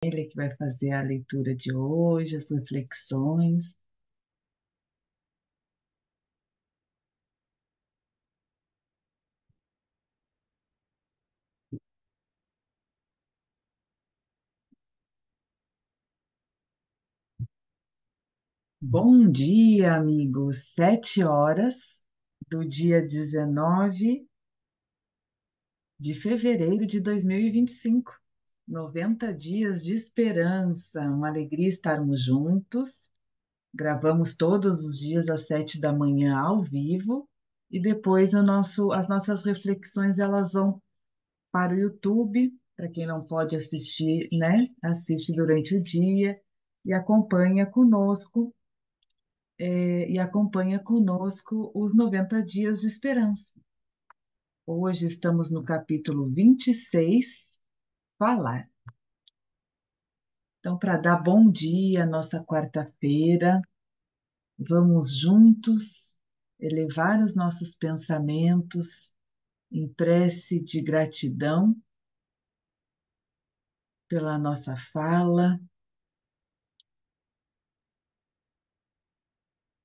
Ele que vai fazer a leitura de hoje, as reflexões. Bom dia, amigos. 7 horas do dia 19 de fevereiro de 2025. 90 dias de esperança. Uma alegria estarmos juntos. Gravamos todos os dias às 7 da manhã ao vivo. E depois as nossas reflexões elas vão para o YouTube, para quem não pode assistir, né? Assiste durante o dia e acompanha conosco, os 90 dias de esperança. Hoje estamos no capítulo 26, falar. Então, para dar bom dia, nossa quarta-feira, vamos juntos elevar os nossos pensamentos em prece de gratidão pela nossa fala,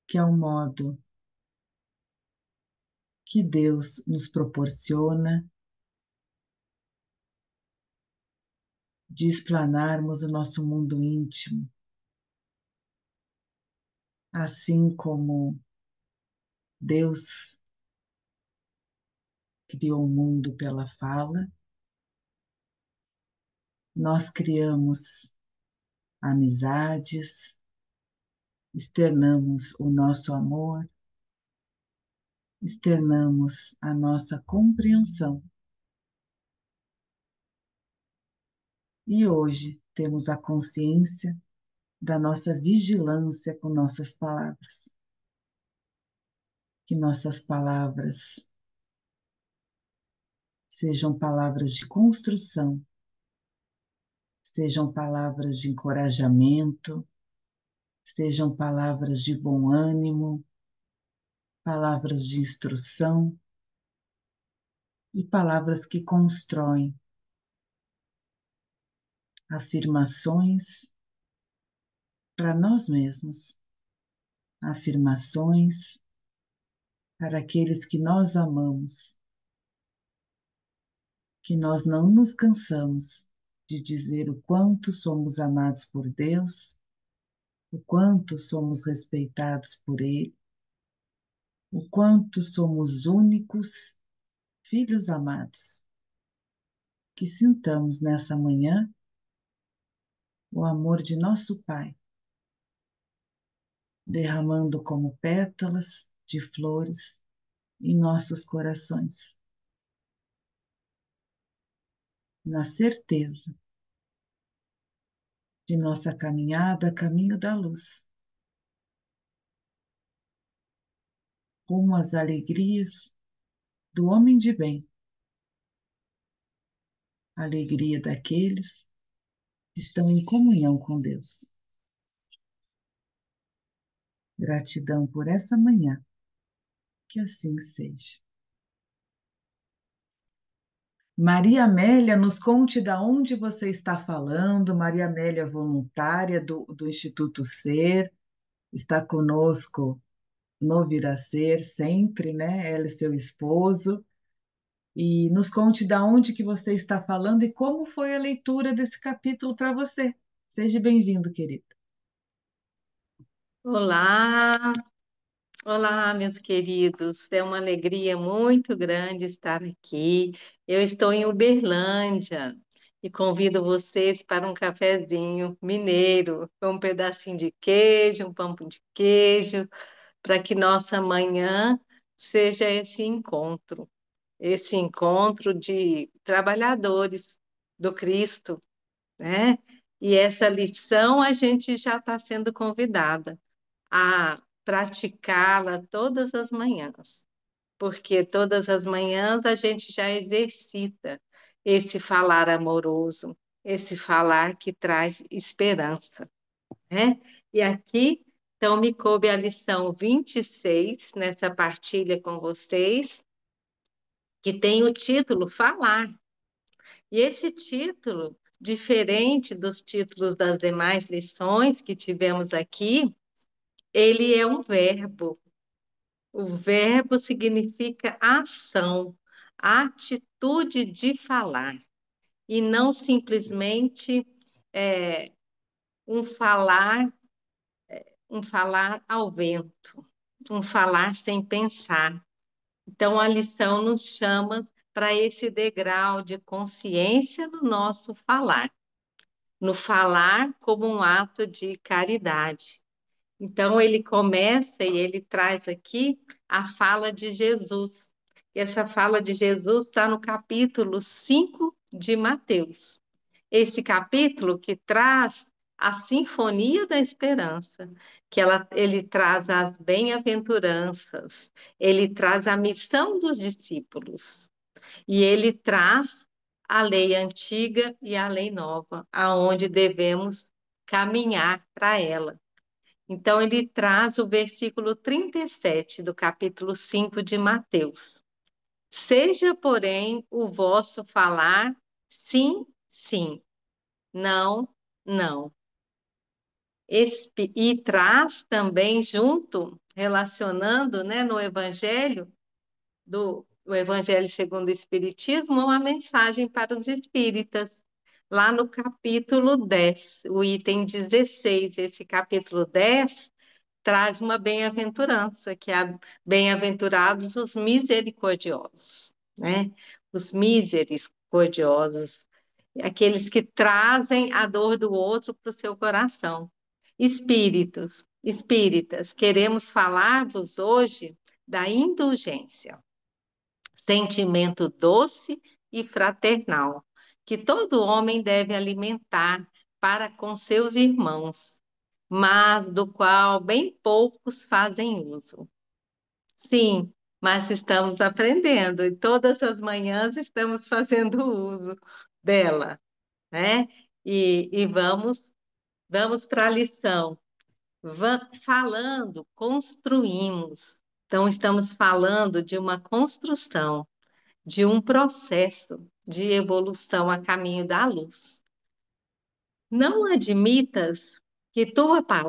que é um modo que Deus nos proporciona de explanarmos o nosso mundo íntimo, assim como Deus criou o mundo pela fala, nós criamos amizades, externamos o nosso amor, externamos a nossa compreensão. E hoje temos a consciência da nossa vigilância com nossas palavras. Que nossas palavras sejam palavras de construção, sejam palavras de encorajamento, sejam palavras de bom ânimo, palavras de instrução e palavras que constroem afirmações para nós mesmos, afirmações para aqueles que nós amamos, que nós não nos cansamos de dizer o quanto somos amados por Deus, o quanto somos respeitados por Ele, o quanto somos únicos, filhos amados. Que sintamos nessa manhã o amor de nosso Pai, derramando como pétalas de flores em nossos corações, na certeza de nossa caminhada a caminho da luz, rumo às alegrias do homem de bem, a alegria daqueles que estão em comunhão com Deus. Gratidão por essa manhã, que assim seja. Maria Amélia, nos conte de onde você está falando. Maria Amélia, voluntária do Instituto Ser, está conosco no Viracer sempre, né? Ela e seu esposo. E nos conte de onde que você está falando e como foi a leitura desse capítulo para você. Seja bem-vindo, querida. Olá, olá, meus queridos. É uma alegria muito grande estar aqui. Eu estou em Uberlândia e convido vocês para um cafezinho mineiro, com um pedacinho de queijo, um pão de queijo, para que nossa manhã seja esse encontro de trabalhadores do Cristo, né? E essa lição a gente já está sendo convidada a praticá-la todas as manhãs, porque todas as manhãs a gente já exercita esse falar amoroso, esse falar que traz esperança, né? E aqui, então, me coube a lição 26 nessa partilha com vocês, que tem o título Falar. E esse título diferente dos títulos das demais lições que tivemos aqui, ele é um verbo. O verbo significa ação, a atitude de falar, e não simplesmente é, um falar, um falar ao vento, um falar sem pensar. Então, a lição nos chama para esse degrau de consciência no nosso falar, no falar como um ato de caridade. Então, ele começa e ele traz aqui a fala de Jesus. Essa fala de Jesus está no capítulo 5 de Mateus. Esse capítulo que traz a sinfonia da esperança, ele traz as bem-aventuranças, ele traz a missão dos discípulos e ele traz a lei antiga e a lei nova, aonde devemos caminhar para ela. Então, ele traz o versículo 37 do capítulo 5 de Mateus. Seja, porém, o vosso falar sim, sim, não, não. E traz também junto, relacionando, né, no Evangelho, o Evangelho segundo o Espiritismo, uma mensagem para os espíritas. Lá no capítulo 10, o item 16, esse capítulo 10 traz uma bem-aventurança, que é bem-aventurados os misericordiosos, né? Os misericordiosos, aqueles que trazem a dor do outro para o seu coração. Espíritos, espíritas, queremos falar-vos hoje da indulgência, sentimento doce e fraternal, que todo homem deve alimentar para com seus irmãos, mas do qual bem poucos fazem uso. Sim, mas estamos aprendendo e todas as manhãs estamos fazendo uso dela, né? E vamos para a lição. Falando, construímos. Então, estamos falando de uma construção, de um processo de evolução a caminho da luz. Não admitas que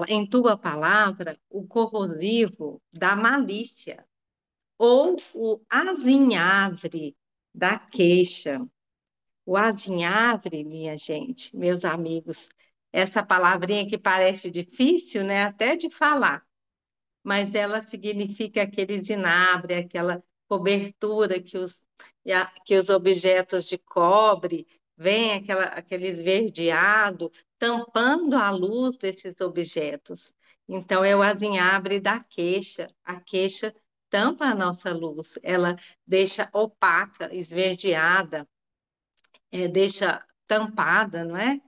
em tua palavra o corrosivo da malícia ou o azinhavre da queixa. O azinhavre, minha gente, meus amigos, essa palavrinha que parece difícil, né, até de falar, mas ela significa aquele zinabre, aquela cobertura que os objetos de cobre vêm, aquele esverdeado, tampando a luz desses objetos. Então, é o azinhabre da queixa. A queixa tampa a nossa luz, ela deixa opaca, esverdeada, deixa tampada, não é?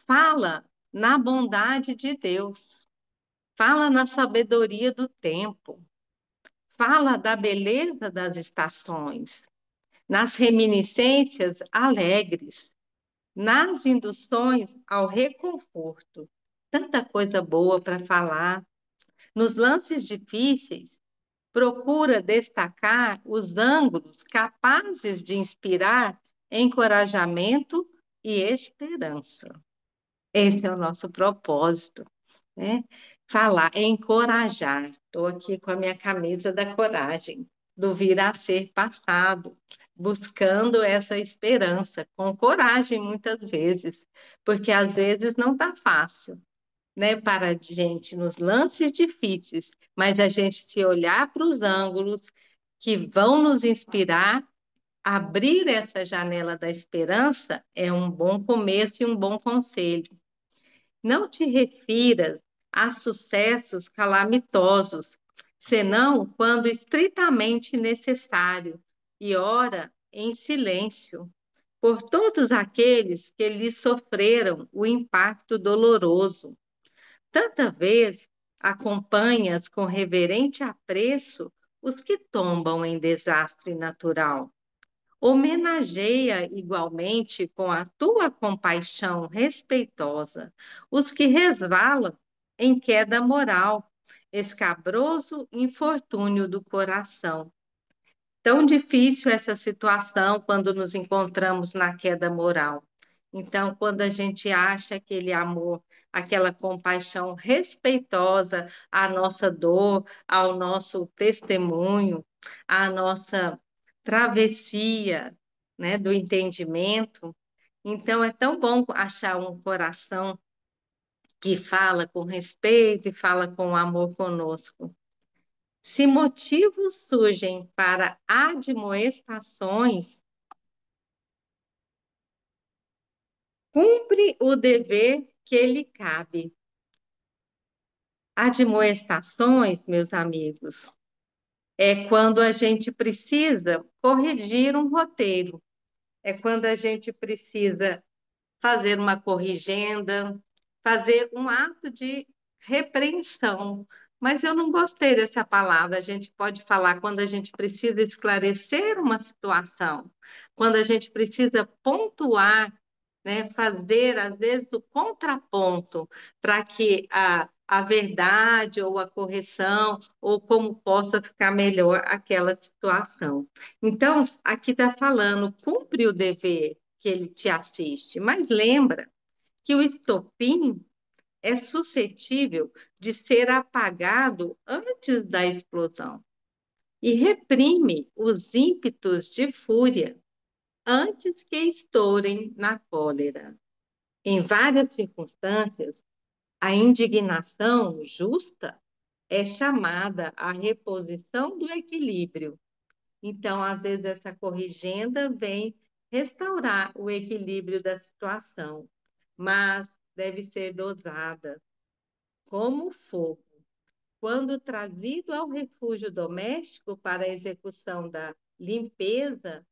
Fala na bondade de Deus, fala na sabedoria do tempo, fala da beleza das estações, nas reminiscências alegres, nas induções ao reconforto. Tanta coisa boa para falar. Nos lances difíceis, procura destacar os ângulos capazes de inspirar encorajamento e esperança. Esse é o nosso propósito, né? Falar, encorajar. Estou aqui com a minha camisa da coragem, do vir a ser passado, buscando essa esperança, com coragem muitas vezes, porque às vezes não está fácil, né, para a gente nos lances difíceis, mas a gente se olhar para os ângulos que vão nos inspirar, abrir essa janela da esperança é um bom começo e um bom conselho. Não te refiras a sucessos calamitosos, senão quando estritamente necessário, e ora em silêncio, por todos aqueles que lhe sofreram o impacto doloroso. Tanta vez acompanhas com reverente apreço os que tombam em desastre natural. Homenageia igualmente com a tua compaixão respeitosa os que resvalam em queda moral, escabroso infortúnio do coração. Tão difícil essa situação quando nos encontramos na queda moral. Então, quando a gente acha aquele amor, aquela compaixão respeitosa à nossa dor, ao nosso testemunho, à nossa travessia, né, do entendimento, então é tão bom achar um coração que fala com respeito e fala com amor conosco. Se motivos surgem para admoestações, cumpre o dever que lhe cabe. Admoestações, meus amigos, é quando a gente precisa corrigir um roteiro, é quando a gente precisa fazer uma corrigenda, fazer um ato de repreensão. Mas eu não gostei dessa palavra. A gente pode falar quando a gente precisa esclarecer uma situação, quando a gente precisa pontuar, né, fazer, às vezes, o contraponto para que a verdade ou a correção, ou como possa ficar melhor aquela situação. Então, aqui está falando, cumpre o dever que ele te assiste, mas lembra que o estopim é suscetível de ser apagado antes da explosão e reprime os ímpetos de fúria antes que estourem na cólera. Em várias circunstâncias, a indignação justa é chamada a reposição do equilíbrio. Então, às vezes, essa corrigenda vem restaurar o equilíbrio da situação, mas deve ser dosada, como fogo. Quando trazido ao refúgio doméstico para a execução da limpeza,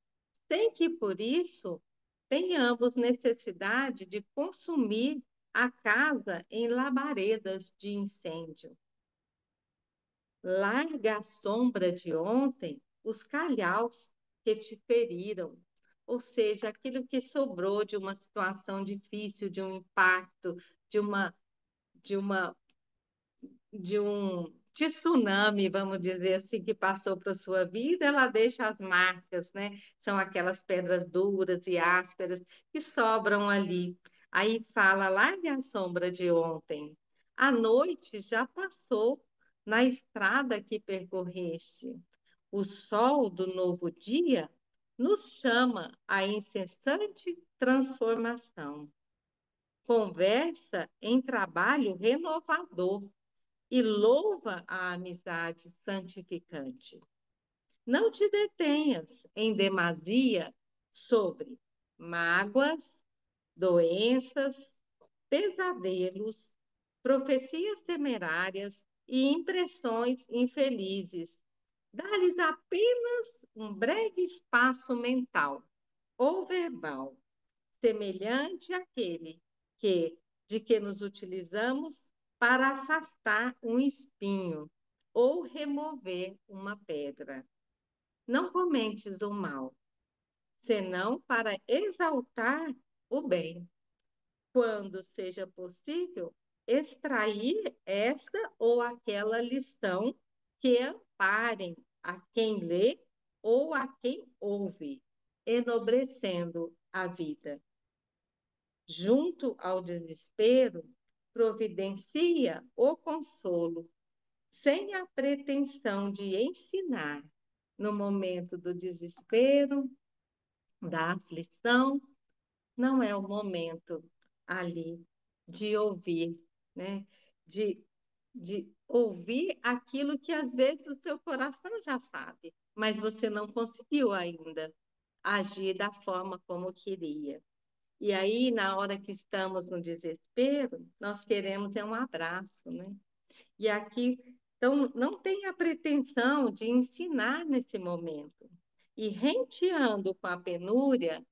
sem que por isso tenhamos necessidade de consumir a casa em labaredas de incêndio. Larga a sombra de ontem os calhaus que te feriram, ou seja, aquilo que sobrou de uma situação difícil, de um impacto, de uma, de uma de um tsunami, vamos dizer assim, que passou para a sua vida, ela deixa as marcas, né? São aquelas pedras duras e ásperas que sobram ali. Aí fala, largue a sombra de ontem. A noite já passou na estrada que percorreste. O sol do novo dia nos chama à incessante transformação. Conversa em trabalho renovador e louva a amizade santificante. Não te detenhas em demasia sobre mágoas, doenças, pesadelos, profecias temerárias e impressões infelizes. Dá-lhes apenas um breve espaço mental ou verbal semelhante àquele de que nos utilizamos para afastar um espinho ou remover uma pedra. Não comentes o mal, senão para exaltar o bem, quando seja possível extrair esta ou aquela lição que amparem a quem lê ou a quem ouve, enobrecendo a vida. Junto ao desespero, providencia o consolo, sem a pretensão de ensinar. No momento do desespero, da aflição, não é o momento ali de ouvir, né? De, de ouvir aquilo que às vezes o seu coração já sabe, mas você não conseguiu ainda agir da forma como queria. E aí, na hora que estamos no desespero, nós queremos um abraço, né? E aqui, então, não tem a pretensão de ensinar nesse momento. E renteando com a penúria,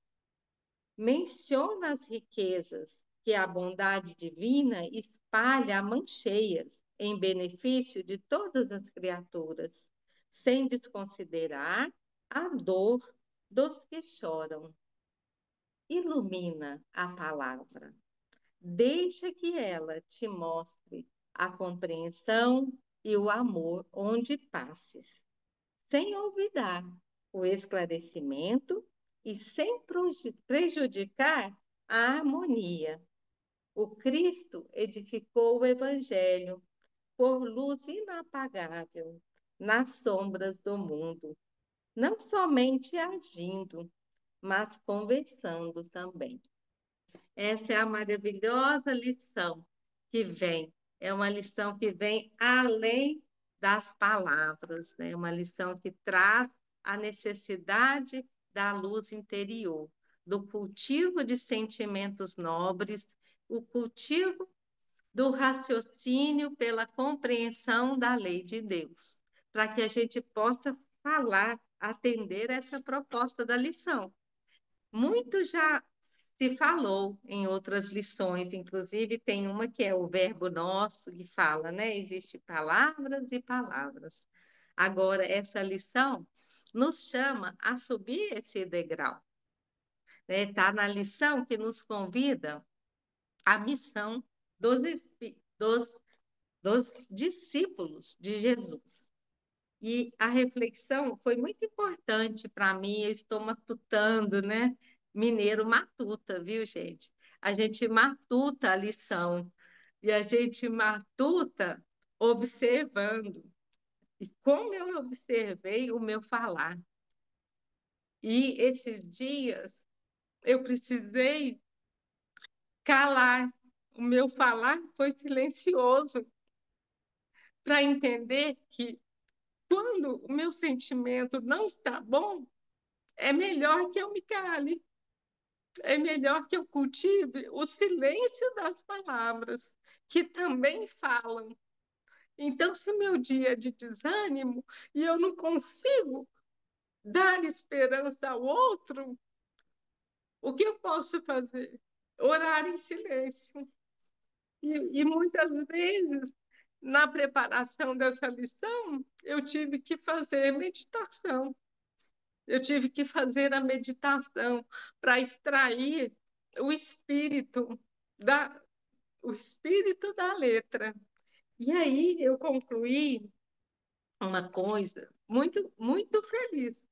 menciona as riquezas que a bondade divina espalha a mancheias em benefício de todas as criaturas, sem desconsiderar a dor dos que choram. Ilumina a palavra. Deixa que ela te mostre a compreensão e o amor onde passes, sem olvidar o esclarecimento e sem prejudicar a harmonia. O Cristo edificou o Evangelho por luz inapagável nas sombras do mundo, não somente agindo, mas conversando também. Essa é a maravilhosa lição que vem. É uma lição que vem além das palavras, né? Uma lição que traz a necessidade da luz interior, do cultivo de sentimentos nobres, o cultivo do raciocínio pela compreensão da lei de Deus, para que a gente possa falar, atender essa proposta da lição. Muito já se falou em outras lições, inclusive tem uma que é o verbo nosso, que fala, né? Existem palavras e palavras. Agora, essa lição nos chama a subir esse degrau, né? Está na lição que nos convida à missão dos discípulos de Jesus. E a reflexão foi muito importante para mim. Eu estou matutando, né? Mineiro matuta, viu, gente? A gente matuta a lição e a gente matuta observando. E como eu observei o meu falar. E esses dias eu precisei calar. O meu falar foi silencioso para entender que quando o meu sentimento não está bom, é melhor que eu me cale, é melhor que eu cultive o silêncio das palavras, que também falam. Então, se meu dia é de desânimo e eu não consigo dar esperança ao outro, o que eu posso fazer? Orar em silêncio. E muitas vezes, na preparação dessa lição, eu tive que fazer meditação. Eu tive que fazer a meditação para extrair o espírito da, o espírito da letra. E aí eu concluí uma coisa muito, muito feliz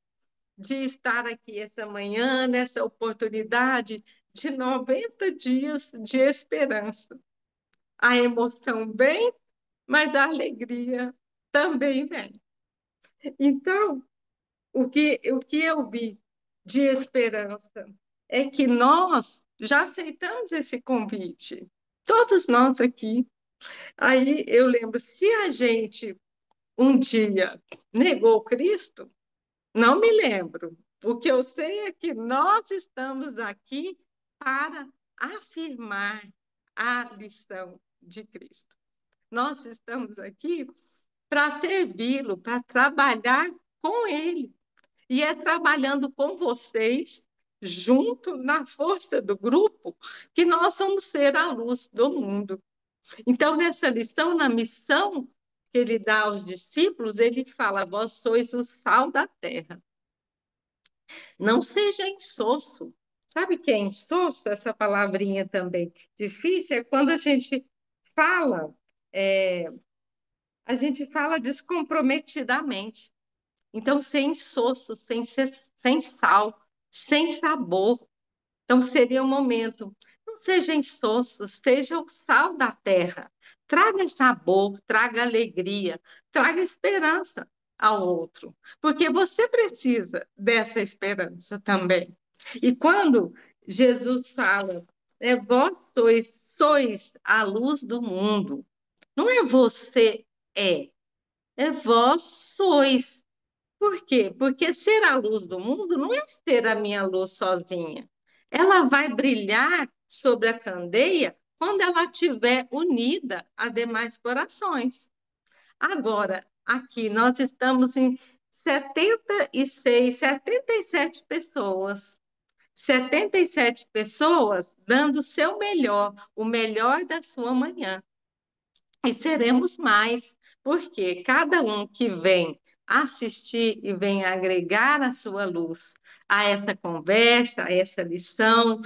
de estar aqui essa manhã, nessa oportunidade de 90 dias de esperança. A emoção vem, mas a alegria também vem. Então, o que eu vi de esperança é que nós já aceitamos esse convite, todos nós aqui. Aí eu lembro, se a gente um dia negou Cristo, não me lembro. O que eu sei é que nós estamos aqui para afirmar a lição de Cristo. Nós estamos aqui para servi-lo, para trabalhar com ele. E é trabalhando com vocês, junto na força do grupo, que nós vamos ser a luz do mundo. Então, nessa lição, na missão que ele dá aos discípulos, ele fala: vós sois o sal da terra. Não seja insosso. Sabe o que é insosso? Essa palavrinha também difícil é quando fala, é, a gente fala descomprometidamente. Então, sem insosso, sem sal, sem sabor. Então, seria o momento. Não seja insosso, seja o sal da terra. Traga sabor, traga alegria, traga esperança ao outro, porque você precisa dessa esperança também. E quando Jesus fala, vós sois a luz do mundo, não é você é vós sois. Por quê? Porque ser a luz do mundo não é ser a minha luz sozinha. Ela vai brilhar sobre a candeia quando ela estiver unida a demais corações. Agora, aqui nós estamos em 76, 77 pessoas. 77 pessoas dando o seu melhor, o melhor da sua manhã. E seremos mais, porque cada um que vem assistir e vem agregar a sua luz a essa conversa, a essa lição,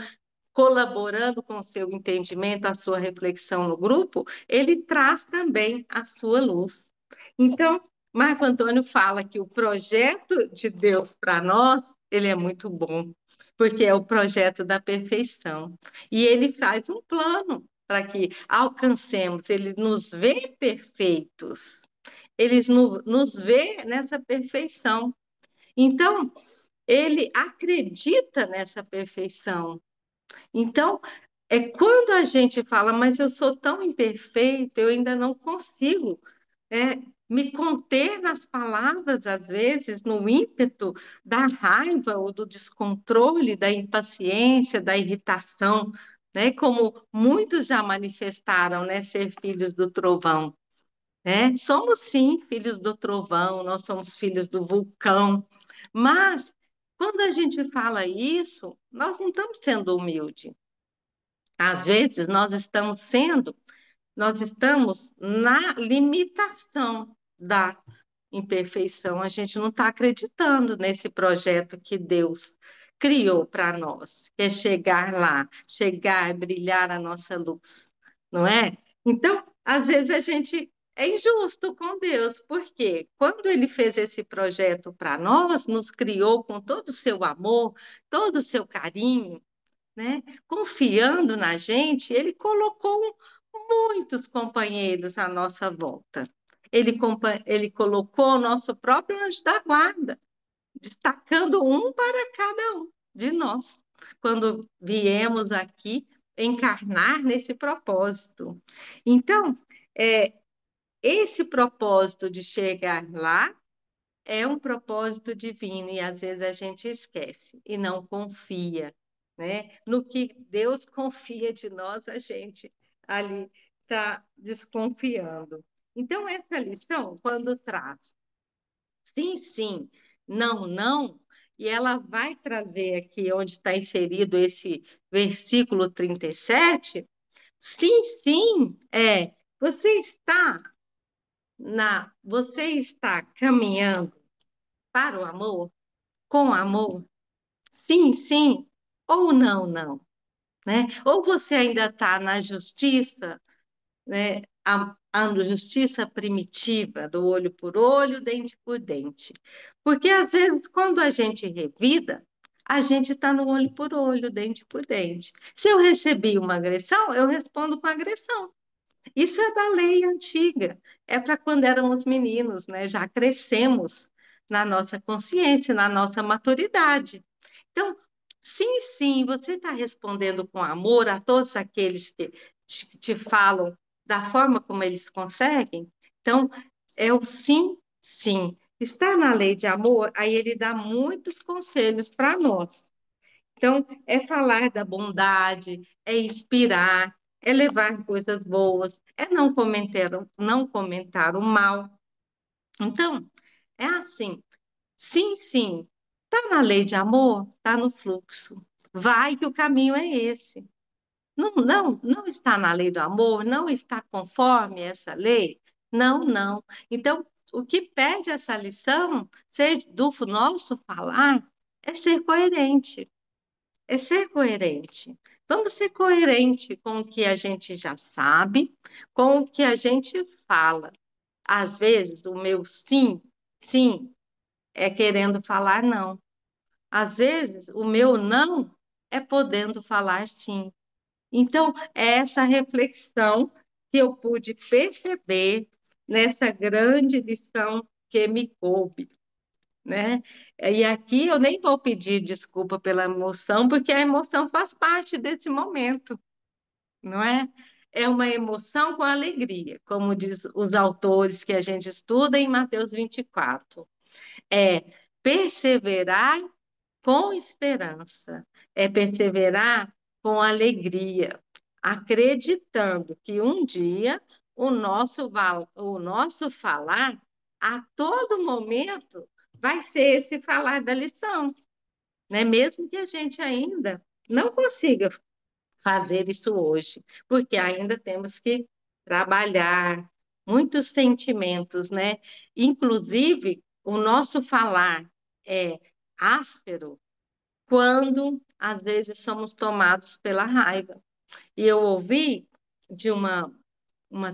colaborando com o seu entendimento, a sua reflexão no grupo, ele traz também a sua luz. Então, Marco Antônio fala que o projeto de Deus para nós, ele é muito bom. porque é o projeto da perfeição. E ele faz um plano para que alcancemos, ele nos vê perfeitos, ele nos vê nessa perfeição. Então, ele acredita nessa perfeição. Então, é quando a gente fala, mas eu sou tão imperfeito, eu ainda não consigo, me conter nas palavras, às vezes, no ímpeto da raiva ou do descontrole, da impaciência, da irritação, né? Como muitos já manifestaram, né? Ser filhos do trovão, né? Somos sim filhos do trovão, nós somos filhos do vulcão, mas quando a gente fala isso, nós não estamos sendo humildes. Às vezes nós estamos na limitação da imperfeição. A gente não está acreditando nesse projeto que Deus criou para nós, que é chegar lá, chegar, brilhar a nossa luz, não é? Então, às vezes a gente é injusto com Deus, porque quando Ele fez esse projeto para nós, nos criou com todo o seu amor, todo o seu carinho, né? Confiando na gente, ele colocou muitos companheiros à nossa volta. Ele colocou o nosso próprio anjo da guarda, destacando um para cada um de nós, quando viemos aqui encarnar nesse propósito. Então, é, esse propósito de chegar lá é um propósito divino e às vezes a gente esquece e não confia, né? No que Deus confia de nós, a gente ali está desconfiando. Então, essa lição, quando traz sim, sim, não, não, e ela vai trazer aqui onde está inserido esse versículo 37, sim, sim, você está caminhando para o amor, com amor, sim, sim, ou não, não, né? Ou você ainda está na justiça, né? A justiça primitiva, do olho por olho, dente por dente. Porque às vezes, quando a gente revida, a gente está no olho por olho, dente por dente. Se eu recebi uma agressão, eu respondo com agressão. Isso é da lei antiga, é para quando éramos meninos, né? Já crescemos na nossa consciência, na nossa maturidade. Então, sim, sim, você está respondendo com amor a todos aqueles que te falam da forma como eles conseguem. Então, é o sim, sim. Está na lei de amor, aí ele dá muitos conselhos para nós. Então, é falar da bondade, é inspirar, é levar coisas boas, é não comentar o mal. Então, é assim, sim, sim, está na lei de amor, está no fluxo. Vai que o caminho é esse. Não, não, não está na lei do amor, não está conforme essa lei? Não, não. Então, o que pede essa lição, seja do nosso falar, é ser coerente. É ser coerente. Vamos ser coerente com o que a gente já sabe, com o que a gente fala. Às vezes, o meu sim, sim, é querendo falar não. Às vezes, o meu não é podendo falar sim. Então, é essa reflexão que eu pude perceber nessa grande lição que me coube, né? E aqui eu nem vou pedir desculpa pela emoção, porque a emoção faz parte desse momento, não é? É uma emoção com alegria, como diz os autores que a gente estuda em Mateus 24. É perseverar com esperança, é perseverar com alegria, acreditando que um dia o nosso falar, a todo momento, vai ser esse falar da lição, né? Mesmo que a gente ainda não consiga fazer isso hoje, porque ainda temos que trabalhar muitos sentimentos, né? Inclusive, o nosso falar é áspero quando às vezes somos tomados pela raiva. E eu ouvi de uma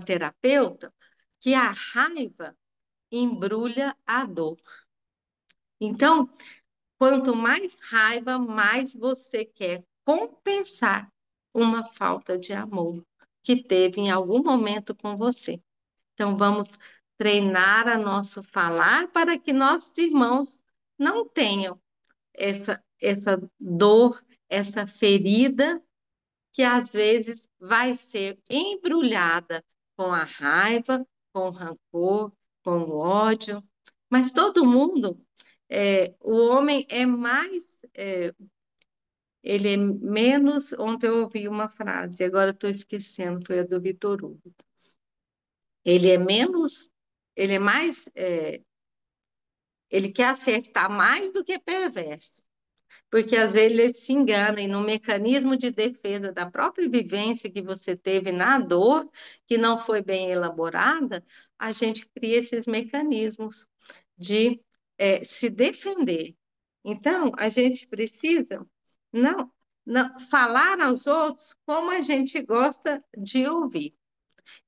terapeuta que a raiva embrulha a dor. Então, Quanto mais raiva, mais você quer compensar uma falta de amor que teve em algum momento com você. Então, vamos treinar a nosso falar para que nossos irmãos não tenham essa dor, essa ferida que às vezes vai ser embrulhada com a raiva, com o rancor, com o ódio. Mas todo mundo, o homem é mais, ele é menos. Ontem eu ouvi uma frase, agora estou esquecendo, foi a do Vitor Hugo. Ele é menos, ele é mais, ele quer acertar mais do que perverso. Porque às vezes ele se engana e no mecanismo de defesa da própria vivência que você teve na dor, que não foi bem elaborada, a gente cria esses mecanismos de se defender. Então, a gente precisa não, não falar aos outros como a gente gosta de ouvir.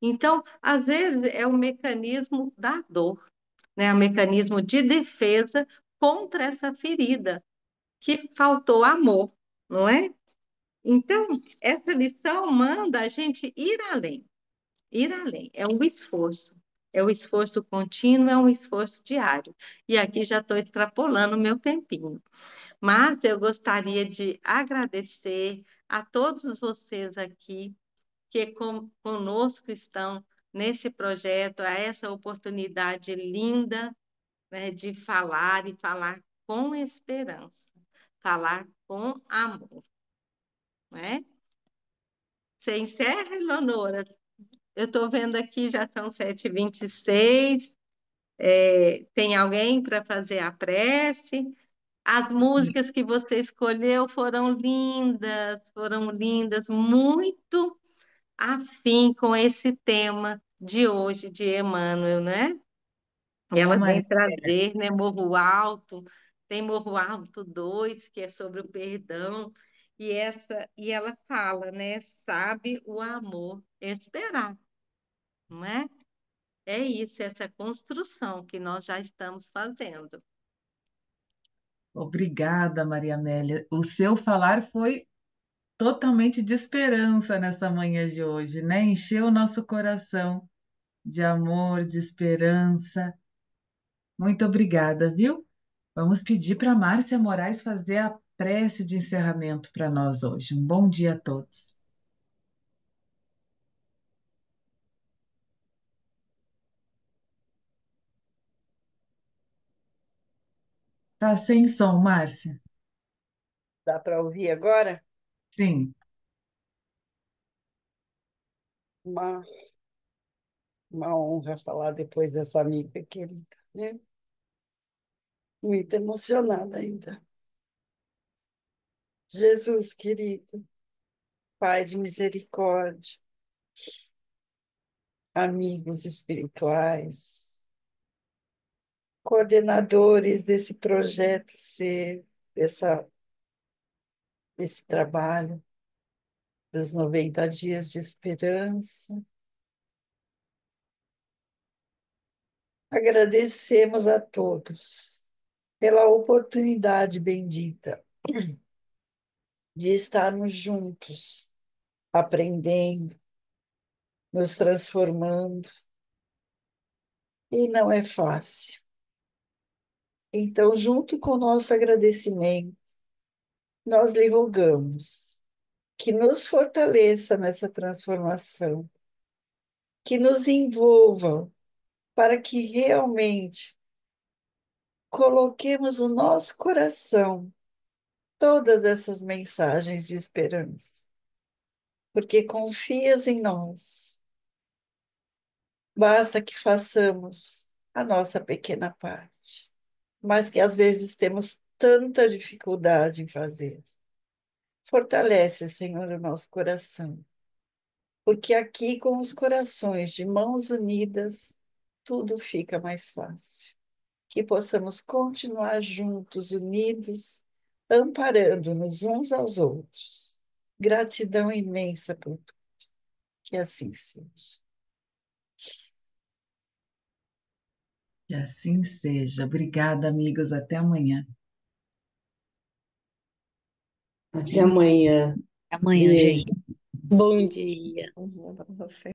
Então, às vezes é o mecanismo da dor, né? O mecanismo de defesa contra essa ferida que faltou amor, não é? Então, essa lição manda a gente ir além, ir além. É um esforço contínuo, é um esforço diário. E aqui já estou extrapolando o meu tempinho. Mas eu gostaria de agradecer a todos vocês aqui que conosco estão nesse projeto, a essa oportunidade linda, né, de falar e falar com esperança, falar com amor, né? Você encerra, Eleonora? Eu estou vendo aqui, já são 7h26. Tem alguém para fazer a prece? As Sim. músicas que você escolheu foram lindas, muito afim com esse tema de hoje, de Emmanuel, né? Ô, Ela vem Maria, trazer, né, Morro Alto, tem Morro Alto 2 que é sobre o perdão, e ela fala, né, sabe o amor esperar, não é? É isso, essa construção que nós já estamos fazendo. obrigada, Maria Amélia. O seu falar foi totalmente de esperança nessa manhã de hoje, né? Encheu o nosso coração de amor, de esperança. Muito obrigada, viu? Vamos pedir para Márcia Moraes fazer a prece de encerramento para nós hoje. Um bom dia a todos. Tá sem som, Márcia? Dá para ouvir agora? Sim. Uma, uma honra falar depois dessa amiga querida, né? Muito emocionada ainda. Jesus querido, Pai de misericórdia, amigos espirituais, coordenadores desse projeto ser, dessa, desse trabalho dos 90 dias de esperança. Agradecemos a todos pela oportunidade bendita de estarmos juntos, aprendendo, nos transformando, e não é fácil. Então, junto com o nosso agradecimento, nós lhe rogamos que nos fortaleça nessa transformação, que nos envolva para que realmente coloquemos no nosso coração todas essas mensagens de esperança, porque confias em nós. Basta que façamos a nossa pequena parte, mas que às vezes temos tanta dificuldade em fazer. Fortalece, Senhor, o nosso coração, porque aqui, com os corações de mãos unidas, tudo fica mais fácil. Que possamos continuar juntos, unidos, amparando-nos uns aos outros. Gratidão imensa por tudo. Que assim seja. Que assim seja. Obrigada, amigos. Até amanhã. Até amanhã. Amanhã, Beijo. gente. Bom dia. Bom dia para você.